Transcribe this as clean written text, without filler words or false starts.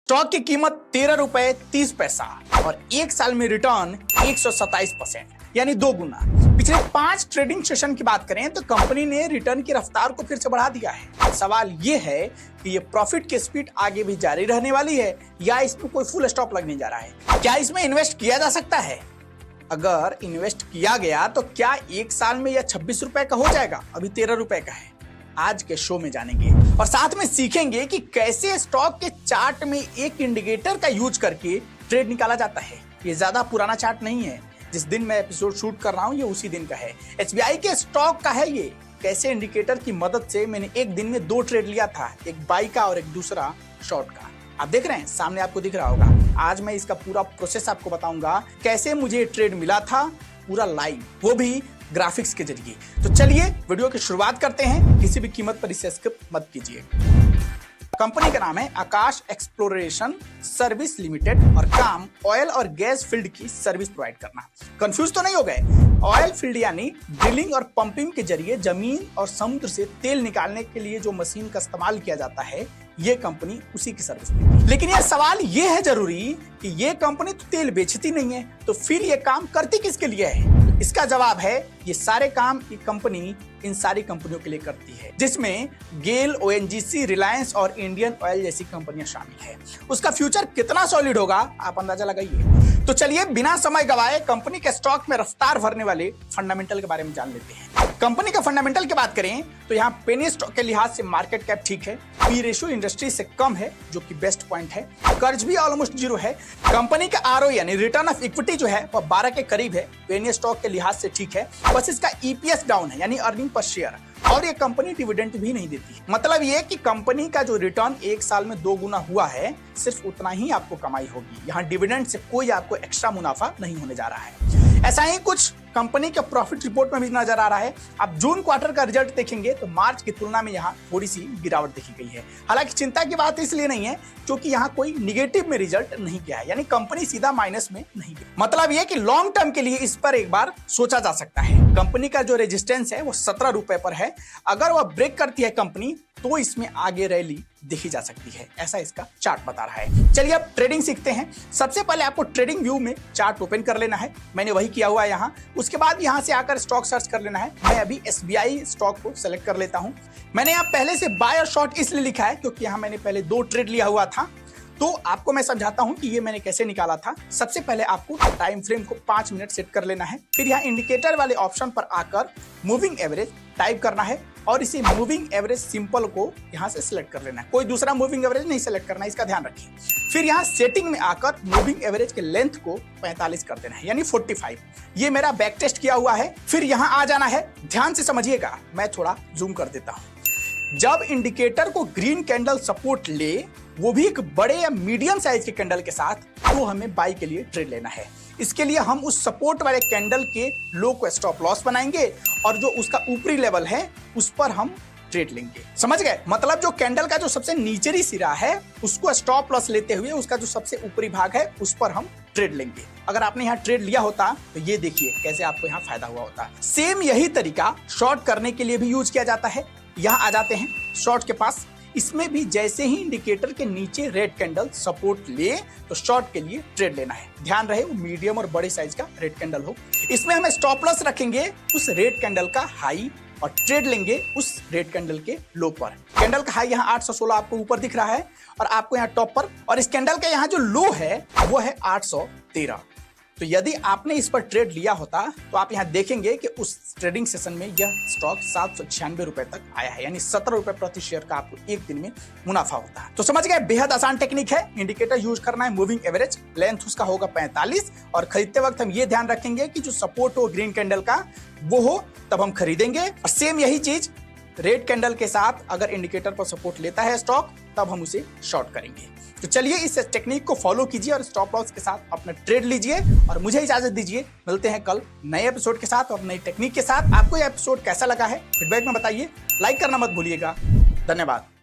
Stock की कीमत 13 रुपए 30 पैसा और एक साल में रिटर्न 127%, यानी 2 गुना। पिछले 5 ट्रेडिंग सेशन की बात करें तो कंपनी ने रिटर्न की रफ्तार को फिर से बढ़ा दिया है। सवाल ये है कि ये प्रॉफिट की स्पीड आगे भी जारी रहने वाली है या इसमें कोई फुल स्टॉप लगने जा रहा है। क्या इसमें इन्वेस्ट किया जा सकता है? अगर इन्वेस्ट किया गया तो क्या एक साल में यह 26 रुपए का हो जाएगा? अभी 13 रुपए का है। आज के शो में जानेंगे और साथ में सीखेंगे कि कैसे स्टॉक के चार्ट में एक इंडिकेटर का यूज करके ट्रेड निकाला जाता है। ये ज्यादा पुराना चार्ट नहीं है, जिस दिन मैं एपिसोड शूट कर रहा हूं ये उसी दिन का है। एसबीआई के स्टॉक का है ये। कैसे इंडिकेटर की मदद से मैंने एक दिन में 2 ट्रेड लिया था, एक बाई का और एक दूसरा शॉर्ट का। आप देख रहे हैं, सामने आपको दिख रहा होगा। आज मैं इसका पूरा प्रोसेस आपको बताऊंगा, कैसे मुझे ट्रेड मिला था पूरा लाइव, वो भी ग्राफिक्स के जरिए। तो चलिए वीडियो की शुरुआत करते हैं। किसी भी कीमत पर इसे स्किप मत कीजिए। कंपनी का नाम है आकाश एक्सप्लोरेशन सर्विस लिमिटेड और काम ऑयल और गैस फील्ड की सर्विस प्रोवाइड करना। कंफ्यूज तो नहीं हो गए? ऑयल फील्ड यानी ड्रिलिंग और पंपिंग के जरिए जमीन और समुद्र से तेल निकालने के लिए जो मशीन का इस्तेमाल किया जाता है, ये कंपनी उसी की सर्विस देती है। लेकिन यह सवाल ये है जरूरी कि ये कंपनी तो तेल बेचती नहीं है, तो फिर ये काम करती किसके लिए है? इसका जवाब है ये सारे काम ये कंपनी इन सारी कंपनियों के लिए करती है, जिसमें गेल, ओएनजीसी, रिलायंस और इंडियन ऑयल जैसी कंपनियां शामिल है। उसका फ्यूचर कितना सॉलिड होगा आप अंदाजा लगाइए। तो चलिए बिना समय गवाए कंपनी के स्टॉक में रफ्तार भरने वाले फंडामेंटल के बारे में जान लेते हैं। कंपनी का फंडामेंटल की बात करें तो यहाँ पेनी स्टॉक के लिहाज से मार्केट कैप ठीक है, पी रेशियो इंडस्ट्री से कम है जो कि बेस्ट पॉइंट है, कर्ज भी ऑलमोस्ट जीरो है। कंपनी का आरओ यानी रिटर्न ऑफ इक्विटी जो है वह 12 के करीब है, पेनी स्टॉक के लिहाज से ठीक है। बस इसका ईपीएस डाउन है, यानी अर्निंग पर शेयर, और ये कंपनी डिविडेंड भी नहीं देती। मतलब ये कि कंपनी का जो रिटर्न एक साल में 2 गुना हुआ है, सिर्फ उतना ही आपको कमाई होगी। यहाँ डिविडेंड से कोई आपको एक्स्ट्रा मुनाफा नहीं होने जा रहा है। ऐसा ही कुछ कंपनी के प्रॉफिट रिपोर्ट में भी नजर आ रहा है। आप जून क्वार्टर का रिजल्ट देखेंगे तो मार्च की तुलना में यहाँ थोड़ी सी गिरावट देखी गई है। हालांकि चिंता की बात इसलिए नहीं है क्योंकि यहाँ कोई निगेटिव में रिजल्ट नहीं किया है, यानी कंपनी सीधा माइनस में नहीं गई। मतलब यह कि लॉन्ग टर्म के लिए इस पर एक बार सोचा जा सकता है। कंपनी का जो रेजिस्टेंस है वो 17 रुपए पर है। अगर वह ब्रेक करती है कंपनी तो इसमें आगे रैली देखी जा सकती है, ऐसा इसका चार्ट बता रहा है। चलिए अब ट्रेडिंग सीखते हैं। सबसे पहले आपको ट्रेडिंग व्यू में चार्ट ओपन कर लेना है। मैंने वही किया हुआ है यहाँ। उसके बाद यहाँ से आकर स्टॉक सर्च कर लेना है। मैं अभी एसबीआई स्टॉक को सेलेक्ट कर लेता हूँ। मैंने यहाँ पहले से बाय और शॉर्ट इसलिए लिखा है क्योंकि यहाँ मैंने पहले 2 ट्रेड लिया हुआ था। तो आपको मैं समझाता हूं कि ये मैंने कैसे निकाला था। सबसे पहले आपको टाइम फ्रेम को 5 मिनट सेट कर लेना है। फिर यहाँ इंडिकेटर वाले ऑप्शन पर आकर मूविंग एवरेज टाइप करना है और इसी मूविंग एवरेज सिंपल को यहाँ से सिलेक्ट कर लेना है। कोई दूसरा मूविंग एवरेज नहीं सिलेक्ट करना है, इसका ध्यान रखिए। फिर यहाँ सेटिंग में आकर मूविंग एवरेज के लेंथ को 45 कर देना है, यानी 45। ये मेरा बैक टेस्ट किया हुआ है। फिर यहाँ आ जाना है। ध्यान से समझिएगा, मैं थोड़ा जूम कर देता हूँ। जब इंडिकेटर को ग्रीन कैंडल सपोर्ट ले, वो भी एक बड़े या मीडियम साइज के कैंडल के साथ, तो हमें बाई के लिए ट्रेड लेना है। इसके लिए हम उस सपोर्ट वाले कैंडल के लो को स्टॉप लॉस बनाएंगे और जो उसका ऊपरी लेवल है उस पर हम ट्रेड लेंगे। समझ गए? मतलब जो कैंडल का जो सबसे नीचेरी सिरा है उसको स्टॉप लॉस लेते हुए उसका जो सबसे ऊपरी भाग है उस पर हम ट्रेड लेंगे। अगर आपने यहाँ ट्रेड लिया होता तो ये देखिए कैसे आपको यहाँ फायदा हुआ होता। सेम यही तरीका शॉर्ट करने के लिए भी यूज किया जाता है। यहाँ आ जाते हैं शॉर्ट के पास। इसमें भी जैसे ही इंडिकेटर के नीचे रेड कैंडल सपोर्ट ले तो शॉर्ट के लिए ट्रेड लेना है। ध्यान रहे वो मीडियम और बड़े साइज का रेड कैंडल हो। इसमें हमें स्टॉप लॉस रखेंगे उस रेड कैंडल का हाई और ट्रेड लेंगे उस रेड कैंडल के लो पर। कैंडल का हाई यहाँ 816 आपको ऊपर दिख रहा है और आपको यहाँ टॉप पर, और इस कैंडल का यहाँ जो लो है वो है 813। तो यदि आपने इस पर ट्रेड लिया होता तो आप यहाँ देखेंगे कि उस ट्रेडिंग सेशन में यह स्टॉक 796 रुपए तक आया है, यानी 17 रुपए प्रति शेयर का आपको एक दिन में मुनाफा होता है। तो समझ गए, बेहद आसान टेक्निक है। इंडिकेटर यूज करना है, मूविंग एवरेज, लेंथ उसका होगा 45 और खरीदते वक्त हम ये ध्यान रखेंगे कि जो सपोर्ट हो ग्रीन कैंडल का वो हो, तब हम खरीदेंगे। और सेम यही चीज रेड कैंडल के साथ अगर इंडिकेटर पर सपोर्ट लेता है स्टॉक, तब हम उसे शॉर्ट करेंगे। तो चलिए इस टेक्निक को फॉलो कीजिए और स्टॉप लॉस के साथ अपना ट्रेड लीजिए और मुझे इजाजत दीजिए। मिलते हैं कल नए एपिसोड के साथ और नई टेक्निक के साथ। आपको यह एपिसोड कैसा लगा है फीडबैक में बताइए। लाइक करना मत भूलिएगा। धन्यवाद।